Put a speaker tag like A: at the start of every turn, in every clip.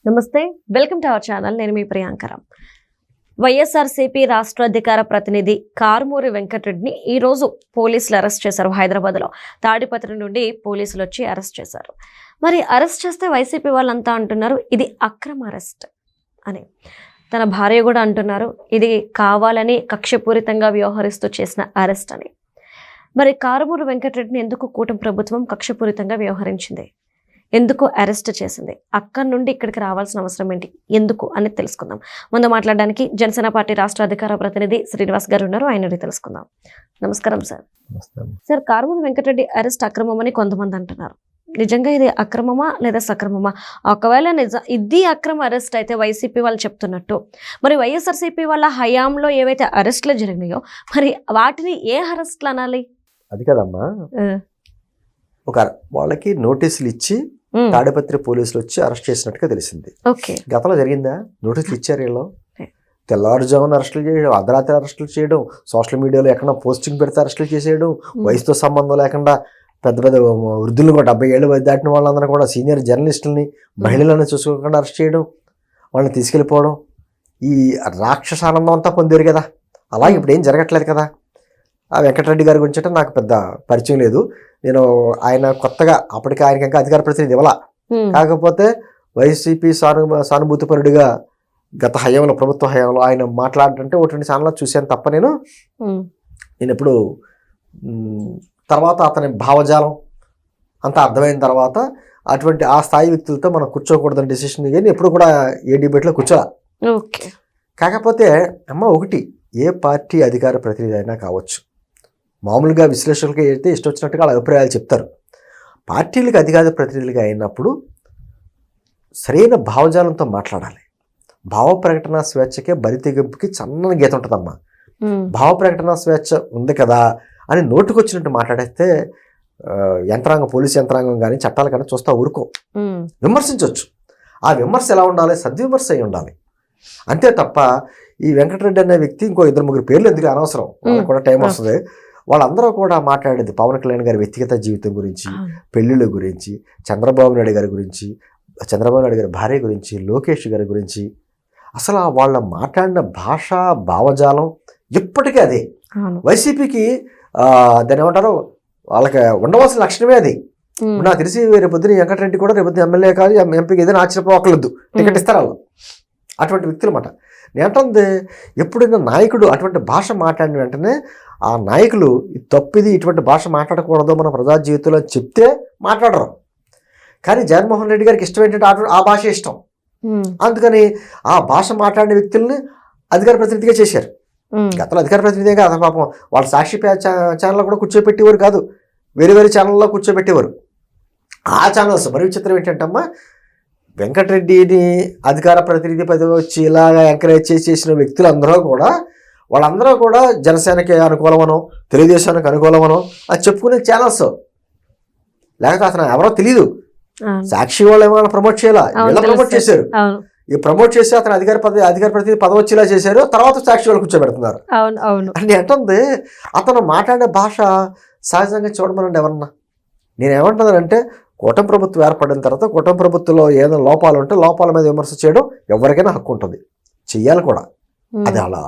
A: నమస్తే, welcome to our channel. నేను మీ ప్రియాంకరం. వైఎస్ఆర్సీపీ రాష్ట్ర అధికార ప్రతినిధి కారుమూరి వెంకటరెడ్డిని ఈరోజు పోలీసులు అరెస్ట్ చేశారు. హైదరాబాద్లో తాడిపత్రి నుండి పోలీసులు వచ్చి అరెస్ట్ చేశారు. మరి అరెస్ట్ చేస్తే వైసీపీ వాళ్ళంతా అంటున్నారు ఇది అక్రమ అరెస్ట్ అని. తన భార్య కూడా అంటున్నారు ఇది కావాలని కక్షపూరితంగా వ్యవహరిస్తూ చేసిన అరెస్ట్ అని. మరి కారుమూరి వెంకటరెడ్డిని ఎందుకు కూటమి ప్రభుత్వం కక్షపూరితంగా వ్యవహరించింది, ఎందుకు అరెస్ట్ చేసింది, అక్కడి నుండి ఇక్కడికి రావాల్సిన అవసరం ఏంటి, ఎందుకు అని తెలుసుకుందాం. ముందు మాట్లాడడానికి జనసేన పార్టీ రాష్ట్ర అధికార ప్రతినిధి శ్రీనివాస్ గారు ఉన్నారు, ఆయన తెలుసుకుందాం. నమస్కారం sir. Sir, Karumuri Venkatareddy arrest అక్రమమని కొంతమంది అంటున్నారు. నిజంగా ఇది అక్రమమా లేదా సక్రమమా? ఒకవేళ ఇది అక్రమ అరెస్ట్ అయితే వైసీపీ వాళ్ళు చెప్తున్నట్టు, మరి వైఎస్ఆర్సీపీ వాళ్ళ హయాంలో ఏవైతే అరెస్టులు జరిగినాయో మరి వాటిని ఏ అరెస్టులు అనాలి?
B: అది కదమ్మా, వాళ్ళకి నోటీసులు ఇచ్చి తాడిపత్రి పోలీసులు వచ్చి అరెస్ట్ చేసినట్టుగా తెలిసింది. గతంలో జరిగిందా? నోటీసులు ఇచ్చారు వీళ్ళు, తెల్లవారుజామున అరెస్టులు చేయడం, అర్ధరాత్రి అరెస్టులు చేయడం, సోషల్ మీడియాలో ఎక్కడ పోస్టింగ్ పెడితే అరెస్టులు చేసేయడం, వయసుతో సంబంధం లేకుండా పెద్ద పెద్ద వృద్ధులను కూడా 70 ఏళ్ళు దాటిన వాళ్ళందరూ కూడా సీనియర్ జర్నలిస్టులని మహిళలను చూసుకోకుండా అరెస్ట్ చేయడం, వాళ్ళని తీసుకెళ్ళిపోవడం, ఈ రాక్షస ఆనందం అంతా పొందారు కదా. అలాగే ఇప్పుడు ఏం జరగట్లేదు కదా. ఆ వెంకటరెడ్డి గారి గురించి అంటే నాకు పెద్ద పరిచయం లేదు. నేను ఆయన కొత్తగా అప్పటికి ఆయనకి ఇంకా అధికార ప్రతినిధి ఇవ్వాల. కాకపోతే వైసీపీ సానుభూతిపరుడిగా గత హయాంలో, ప్రభుత్వ హయాంలో ఆయన మాట్లాడుతుంటే ఒకటి 2 ఛానల్లో చూశాను తప్ప నేను ఎప్పుడు తర్వాత అతని భావజాలం అంతా అర్థమైన తర్వాత అటువంటి ఆ స్థాయి వ్యక్తులతో మనం కూర్చోకూడదని డెసిషన్ కానీ ఎప్పుడు కూడా ఏ డిబేట్లో కూర్చోవాలి. కాకపోతే అమ్మ ఒకటి, ఏ పార్టీ అధికార ప్రతినిధి అయినా కావచ్చు, మామూలుగా విశ్లేషకులకి అయితే ఇష్టం వచ్చినట్టుగా వాళ్ళ అభిప్రాయాలు చెప్తారు. పార్టీలకు అధికార ప్రతినిధులుగా అయినప్పుడు సరైన భావజాలంతో మాట్లాడాలి. భావ ప్రకటన స్వేచ్ఛకే బరితెగింపుకి చన్నని గీత ఉంటుందమ్మా. భావ ప్రకటన స్వేచ్ఛ ఉంది కదా అని నోటుకొచ్చినట్టు మాట్లాడేస్తే యంత్రాంగం, పోలీసు యంత్రాంగం కానీ చట్టాలు కానీ చూస్తా ఊరుకో, విమర్శించవచ్చు. ఆ విమర్శ ఎలా ఉండాలి? సద్విమర్శ అయి ఉండాలి. అంతే తప్ప ఈ వెంకటరెడ్డి అనే వ్యక్తి ఇంకో 2-3 పేర్లు ఎందుకు అనవసరం, వాళ్ళకి కూడా టైం వస్తుంది. వాళ్ళందరూ కూడా మాట్లాడేది పవన్ కళ్యాణ్ గారి వ్యక్తిగత జీవితం గురించి, పెళ్ళిళ్ళ గురించి, చంద్రబాబు నాయుడు గారి గురించి, చంద్రబాబు నాయుడు గారి భార్య గురించి, లోకేష్ గారి గురించి. అసలు వాళ్ళ మాట్లాడిన భాష, భావజాలం ఇప్పటికీ అదే. వైసీపీకి దాన్ని ఏమంటారు, వాళ్ళకి ఉండవలసిన లక్షణమే అది. నాకు తెలిసి రేపొద్దున వెంకటరెడ్డి కూడా రేపొద్దున ఎమ్మెల్యే కాదు, ఎంపీకి ఏదైనా ఆశ్చర్యపోకలేదు, టికెట్ ఇస్తారు వాళ్ళు. అటువంటి వ్యక్తులు అన్నమాట. నేనంటే ఎప్పుడైనా నాయకుడు అటువంటి భాష మాట్లాడిన వెంటనే ఆ నాయకులు తప్పిది, ఇటువంటి భాష మాట్లాడకూడదు మన ప్రజా జీవితంలో చెప్తే మాట్లాడరు. కానీ జగన్మోహన్ రెడ్డి గారికి ఇష్టం ఏంటంటే ఆ భాష ఇష్టం. అందుకని ఆ భాష మాట్లాడిన వ్యక్తుల్ని అధికార ప్రతినిధిగా చేశారు. గతంలో అధికార ప్రతినిధిగా కాదు పాపం, వాళ్ళ సాక్షి ఛానల్లో కూడా కూర్చోబెట్టేవారు కాదు, వేరే వేరే ఛానల్లో కూర్చోబెట్టేవారు. ఆ ఛానల్స్ మరి విచిత్రం ఏంటంటమ్మా, వెంకటరెడ్డిని అధికార ప్రతినిధి పదవి వచ్చి ఇలాగా ఎంకరేజ్ చేసిన వాళ్ళందరూ కూడా జనసేనకి అనుకూలమనో, తెలుగుదేశానికి అనుకూలమనో అది చెప్పుకునే ఛానల్స్. లేకపోతే అతను ఎవరో తెలియదు. సాక్షి వాళ్ళు ఏమైనా ప్రమోట్ చేయాలా, వీళ్ళ ప్రమోట్ చేశారు. ఈ ప్రమోట్ చేసి అతను అధికార ప్రతినిధి పదవి వచ్చేలా చేశారు, తర్వాత సాక్షి వాళ్ళు కూర్చోబెడుతున్నారు. అంటే ఏంటంది, అతను మాట్లాడే భాష సహజంగా చూడమనండి ఎవరన్నా. నేనేమంటున్నానంటే, కూటమి ప్రభుత్వం ఏర్పడిన తర్వాత కూటమి ప్రభుత్వంలో ఏదైనా లోపాలు ఉంటే లోపాల మీద విమర్శ చేయడం ఎవరికైనా హక్కు ఉంటుంది, చెయ్యాలి కూడా. అది అలా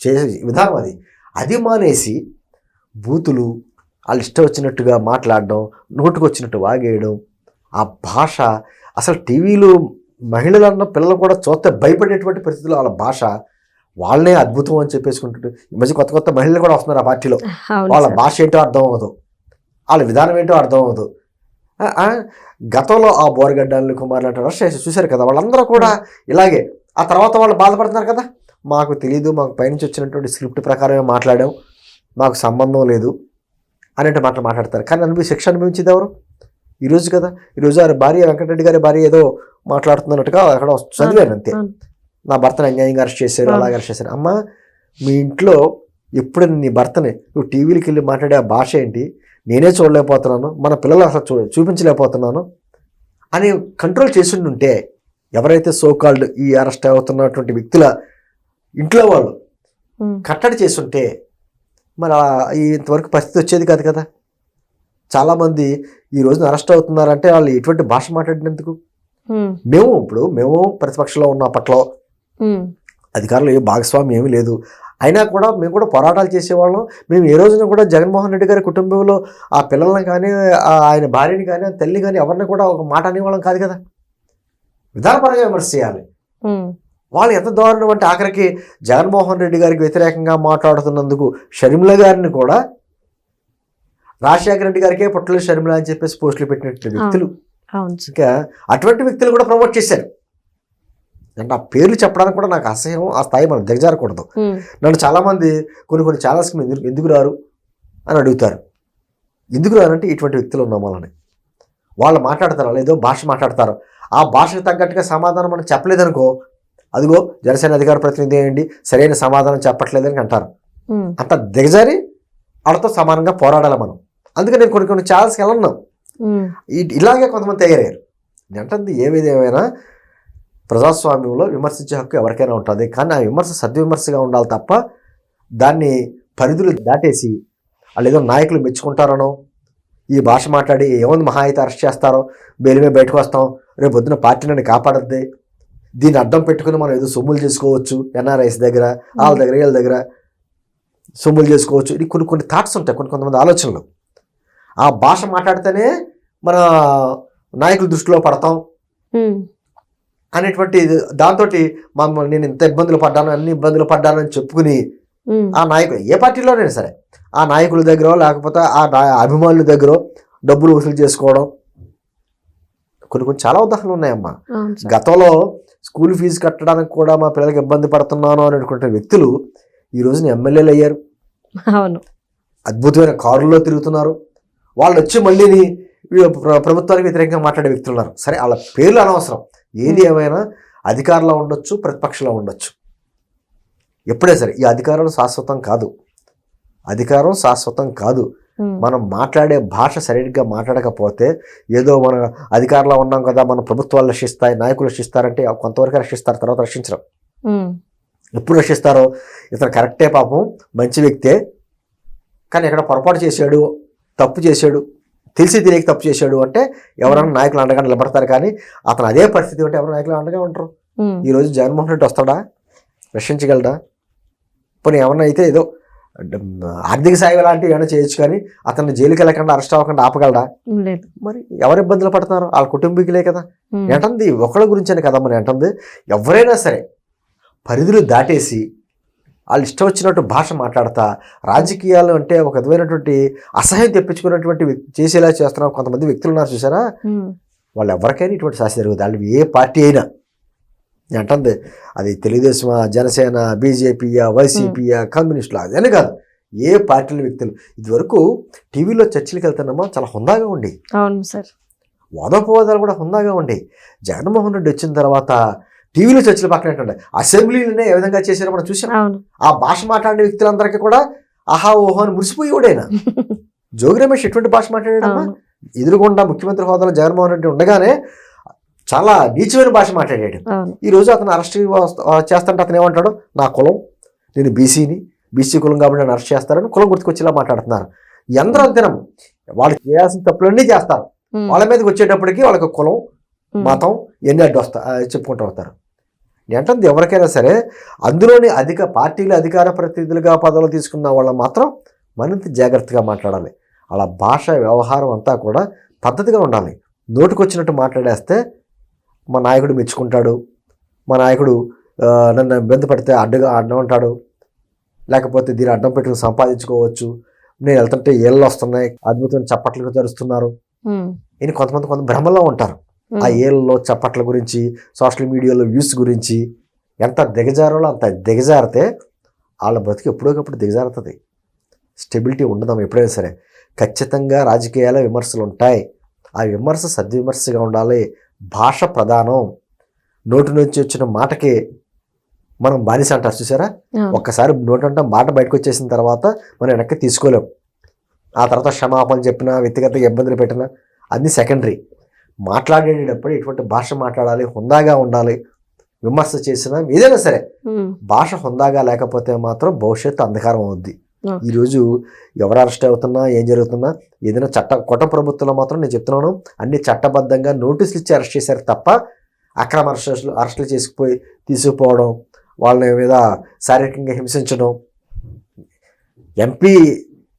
B: చేసే విధానం అది మానేసి బూతులు, వాళ్ళు ఇష్టం వచ్చినట్టుగా మాట్లాడడం, నోటుకొచ్చినట్టు వాగేయడం, ఆ భాష అసలు టీవీలో మహిళలన్న పిల్లలు కూడా చూస్తే భయపడేటువంటి పరిస్థితుల్లో వాళ్ళ భాష, వాళ్ళనే అద్భుతం అని చెప్పేసుకుంటుంటే ఈ మధ్య కొత్త మహిళలు కూడా వస్తున్నారు ఆ పార్టీలో. వాళ్ళ భాష ఏంటో అర్థం అవ్వదు, వాళ్ళ విధానం ఏంటో అర్థం అవ్వదు. గతంలో ఆ బోరగడ్డల్ని కుమారులు చూశారు కదా, వాళ్ళందరూ కూడా ఇలాగే. ఆ తర్వాత వాళ్ళు బాధపడుతున్నారు కదా, మాకు తెలీదు, మాకు పైనుంచి వచ్చినటువంటి స్క్రిప్ట్ ప్రకారమే మాట్లాడాం, మాకు సంబంధం లేదు అనేటువంటి మాట్లాడతారు. కానీ శిక్ష అనుభవించేది ఎవరు? ఈరోజు కదా. ఈరోజు ఆ భార్య, వెంకటరెడ్డి గారి భార్య ఏదో మాట్లాడుతున్నట్టుగా అక్కడ చదివాను అంతే, నా భర్తను అన్యాయంగా అరెస్ట్ చేశారు, అలాగే అరెస్ట్ చేశారు. అమ్మ, మీ ఇంట్లో ఎప్పుడైనా నీ భర్తని నువ్వు టీవీలకి వెళ్ళి మాట్లాడే ఆ భాష ఏంటి, నేనే చూడలేకపోతున్నాను, మన పిల్లలు అసలు చూపించలేకపోతున్నాను అని కంట్రోల్ చేసి ఉంటే, ఎవరైతే సోకాల్డ్ ఈ అరెస్ట్ అవుతున్నటువంటి వ్యక్తుల ఇంట్లో వాళ్ళు కట్టడి చేస్తుంటే మరి ఇంతవరకు పరిస్థితి వచ్చేది కాదు కదా. చాలామంది ఈ రోజున అరెస్ట్ అవుతున్నారంటే వాళ్ళు ఎటువంటి భాష మాట్లాడినందుకు, మేము ప్రతిపక్షంలో ఉన్న అప్పట్లో అధికారులు ఏ భాగస్వామ్యం ఏమీ లేదు. అయినా కూడా మేము కూడా పోరాటాలు చేసేవాళ్ళం. మేము ఏ రోజున కూడా జగన్మోహన్ రెడ్డి గారి కుటుంబంలో ఆ పిల్లల్ని కానీ ఆయన భార్యని కానీ తల్లి కానీ ఎవరిని కూడా ఒక మాట అనేవాళ్ళం కాదు కదా. విధానపరంగా విమర్శ చేయాలి. వాళ్ళు ఎంత దారుణం అంటే ఆఖరికి జగన్మోహన్ రెడ్డి గారికి వ్యతిరేకంగా మాట్లాడుతున్నందుకు షర్మిల గారిని కూడా రాజశేఖర రెడ్డి గారికే పుట్టలేదు షర్మిల అని చెప్పేసి పోస్టులు పెట్టినట్టు వ్యక్తులు, ఇంకా అటువంటి వ్యక్తులు కూడా ప్రమోట్ చేశారు. అంటే ఆ పేర్లు చెప్పడానికి కూడా నాకు అసహ్యం. ఆ స్థాయి మనం దిగజారకూడదు. నన్ను చాలామంది కొన్ని ఛానల్స్కి ఎందుకు రారు అని అడుగుతారు. ఎందుకు రారంటే ఇటువంటి వ్యక్తులు ఉన్నాం వాళ్ళని. వాళ్ళు మాట్లాడతారు, ఏదో భాష మాట్లాడతారు, ఆ భాషకు తగ్గట్టుగా సమాధానం మనం చెప్పలేదనుకో, అదిగో జనసేన అధికార ప్రతినిధి అయ్యండి సరైన సమాధానం చెప్పట్లేదని అంటారు. అంత దిగజారి వాళ్ళతో సమానంగా పోరాడాలి మనం. అందుకే నేను కొన్ని ఛానల్స్కి వెళ్ళన్నాం. ఇలాగే కొంతమంది తయారయ్యారు. అంటే ఏమైనా ప్రజాస్వామ్యంలో విమర్శించే హక్కు ఎవరికైనా ఉంటుంది. కానీ ఆ విమర్శ సద్విమర్శగా ఉండాలి తప్ప దాన్ని పరిధులు దాటేసి వాళ్ళు ఏదో నాయకులు మెచ్చుకుంటారనో, ఈ భాష మాట్లాడి ఏముంది మహా అయితే అరెస్ట్ చేస్తారో, బెయిల్ బయటకు వస్తాం, రేపు పొద్దున పార్టీని కాపాడద్ది, దీన్ని అడ్డం పెట్టుకుని మనం ఏదో సొమ్ములు చేసుకోవచ్చు, ఎన్ఆర్ఐస్ దగ్గర వాళ్ళ దగ్గర వీళ్ళ దగ్గర సొమ్ములు చేసుకోవచ్చు. ఇది కొన్ని థాట్స్ ఉంటాయి, కొంతమంది ఆలోచనలు. ఆ భాష మాట్లాడితేనే మన నాయకుల దృష్టిలో పడతాం అనేటువంటి దాంతో నేను ఇంత ఇబ్బందులు పడ్డాను, అన్ని ఇబ్బందులు పడ్డాను అని చెప్పుకుని ఆ నాయకులు ఏ పార్టీలోనైనా సరే ఆ నాయకుల దగ్గర లేకపోతే ఆ అభిమానుల దగ్గర డబ్బులు వసూలు చేసుకోవడం కొన్ని చాలా ఉదాహరణలు ఉన్నాయమ్మా. గతంలో స్కూల్ ఫీజు కట్టడానికి కూడా మా పిల్లలకి ఇబ్బంది పడుతున్నాను అనేటువంటి వ్యక్తులు ఈ రోజున ఎమ్మెల్యేలు అయ్యారు. అద్భుతమైన కారుల్లో తిరుగుతున్నారు. వాళ్ళు వచ్చి మళ్ళీని ప్రభుత్వానికి వ్యతిరేకంగా మాట్లాడే వ్యక్తులు ఉన్నారు. సరే, వాళ్ళ పేర్లు అనవసరం. ఏది ఏమైనా అధికారంలో ఉండొచ్చు, ప్రతిపక్షంలో ఉండొచ్చు. ఎప్పుడే సరే ఈ అధికారం శాశ్వతం కాదు. అధికారం శాశ్వతం కాదు. మనం మాట్లాడే భాష సరిగ్గా మాట్లాడకపోతే ఏదో మన అధికారంలో ఉన్నాం కదా, మన ప్రభుత్వాలు రక్షిస్తాయి, నాయకులు రక్షిస్తారంటే కొంతవరకు రక్షిస్తారు, తర్వాత రక్షించరు. ఎప్పుడు రక్షిస్తారో, ఇతను కరెక్టే, పాపం మంచి వ్యక్తే, కానీ ఎక్కడ పొరపాటు చేశాడు, తప్పు చేశాడు, తెలిసి తెలియక తప్పు చేశాడు అంటే ఎవరైనా నాయకులు అండగా నిలబడతారు. కానీ అతను అదే పరిస్థితి ఉంటే ఎవరు నాయకులు అండగా ఉంటారు? ఈరోజు జగన్మోహన్ రెడ్డి వస్తాడా? రక్షించగలడా? పోనీ ఏమన్నా అయితే ఏదో ఆర్థిక సాయం లాంటివి ఏమైనా చేయొచ్చు, కానీ అతన్ని జైలుకి వెళ్ళకుండా అరెస్ట్ అవ్వకుండా ఆపగలడా? మరి ఎవరు ఇబ్బందులు పడుతున్నారు? వాళ్ళ కుటుంబీకులే కదా. ఏంటంది ఒకళ్ళ గురించి అని కదా మనం ఏంటంది. ఎవరైనా సరే పరిధులు దాటేసి వాళ్ళు ఇష్టం వచ్చినట్టు భాష మాట్లాడతా రాజకీయాలు అంటే ఒక విధమైనటువంటి అసహ్యం తెప్పించుకున్నటువంటి చేసేలా చేస్తున్న కొంతమంది వ్యక్తులు ఉన్నారు చూసారా. వాళ్ళు ఎవరికైనా ఇటువంటి శాస్త్రం జరుగుతుంది. వాళ్ళు ఏ పార్టీ అయినా అంటుంది, అది తెలుగుదేశమా, జనసేన, బీజేపీయా, వైసీపీయా, కమ్యూనిస్టులా, అదని కాదు, ఏ పార్టీల వ్యక్తులు. ఇదివరకు టీవీలో చర్చలకు వెళ్తున్నామా చాలా హుందాగా ఉండి, వాదోపవాదాలు కూడా హుందాగా ఉండి. జగన్మోహన్ రెడ్డి వచ్చిన తర్వాత టీవీలో చర్చలు పక్కన అసెంబ్లీలోనే ఏ విధంగా చేశారో మనం చూసాం. ఆ భాష మాట్లాడే వ్యక్తులందరికీ కూడా ఆహా ఓహో అని మురిసిపోయేవాడైనా. జోగి రమేష్ ఎటువంటి భాష మాట్లాడాడమ్మా? ఎదురుగుండా ముఖ్యమంత్రి హోదాలో జగన్మోహన్ రెడ్డి ఉండగానే చాలా నీచమైన భాష మాట్లాడాడు. ఈరోజు అతను అరెస్ట్ చేస్తుంటే అతను ఏమంటాడు, నా కులం, నేను బీసీని, బీసీ కులం కాబట్టి నన్ను అరెస్ట్ చేస్తారని కులం గుర్తుకొచ్చేలా మాట్లాడుతున్నారు. ఎందరో అంతేనం, వాళ్ళు చేయాల్సిన తప్పులన్నీ చేస్తారు. వాళ్ళ మీదకి వచ్చేటప్పటికి వాళ్ళకి కులం, మతం ఎన్ని అడ్డు చెప్పుకుంటూ వస్తారు. ఏంటంటే ఎవరికైనా సరే అందులోని పార్టీలు అధికార ప్రతినిధులుగా పదవులు తీసుకున్న వాళ్ళు మాత్రం మరింత జాగ్రత్తగా మాట్లాడాలి. వాళ్ళ భాష వ్యవహారం అంతా కూడా పద్ధతిగా ఉండాలి. నోటికొచ్చినట్టు మాట్లాడేస్తే మా నాయకుడు మెచ్చుకుంటాడు, మా నాయకుడు నన్ను ఇబ్బంది పడితే అడ్డం ఉంటాడు, లేకపోతే దీన్ని అడ్డం పెట్టుకుని సంపాదించుకోవచ్చు, నేను వెళ్తుంటే ఏళ్ళు వస్తున్నాయి, అద్భుతమైన చప్పట్లు జరుస్తున్నారు అని కొంత భ్రమలో ఉంటారు. ఆ ఏళ్ళలో చప్పట్ల గురించి, సోషల్ మీడియాలో వ్యూస్ గురించి ఎంత దిగజారాలో అంత దిగజారితే వాళ్ళ బ్రతికి ఎప్పుడోకప్పుడు దిగజారుతుంది. స్టెబిలిటీ ఉండదాం ఎప్పుడైనా సరే. ఖచ్చితంగా రాజకీయాల విమర్శలు ఉంటాయి. ఆ విమర్శ సద్విమర్శగా ఉండాలి. భాష ప్రధానం. నోటి నుంచి వచ్చిన మాటకి మనం బానిస అంటారు చూసారా. ఒక్కసారి నోటంటే మాట బయటకు వచ్చేసిన తర్వాత మనం వెనక్కి తీసుకోలేం. ఆ తర్వాత క్షమాపణ చెప్పినా, వ్యక్తిగత ఇబ్బందులు పెట్టినా అన్నీ సెకండరీ. మాట్లాడేటప్పుడు ఎటువంటి భాష మాట్లాడాలి, హుందాగా ఉండాలి. విమర్శ చేసినా ఏదైనా సరే భాష హుందాగా లేకపోతే మాత్రం భవిష్యత్తు అంధకారం అవుద్ది. ఈరోజు ఎవరు అరెస్ట్ అవుతున్నా ఏం జరుగుతున్నా ఏదైనా కొత్త ప్రభుత్వంలో మాత్రం నేను చెప్తున్నాను, అన్ని చట్టబద్ధంగా నోటీసులు ఇచ్చి అరెస్ట్ చేశారు తప్ప అక్రమ అరెస్టులు తీసుకుపోవడం, వాళ్ళ మీద శారీరకంగా హింసించడం, ఎంపీ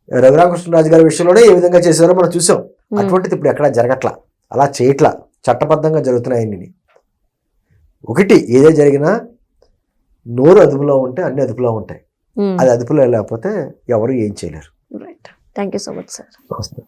B: రఘురామకృష్ణరాజు గారి విషయంలోనే ఏ విధంగా చేశారో మనం చూసాం. అటువంటిది ఇప్పుడు ఎక్కడా జరగట్లా, అలా చేయట్లా, చట్టబద్ధంగా జరుగుతున్నాయి. ఒకటి ఏదే జరిగినా నోరు అదుపులో ఉంటే అన్ని అదుపులో ఉంటాయి. అది అదుపులో లేకపోతే ఎవరు ఏం చేయలేరు.
A: Right, thank you so much sir.
B: నమస్తే.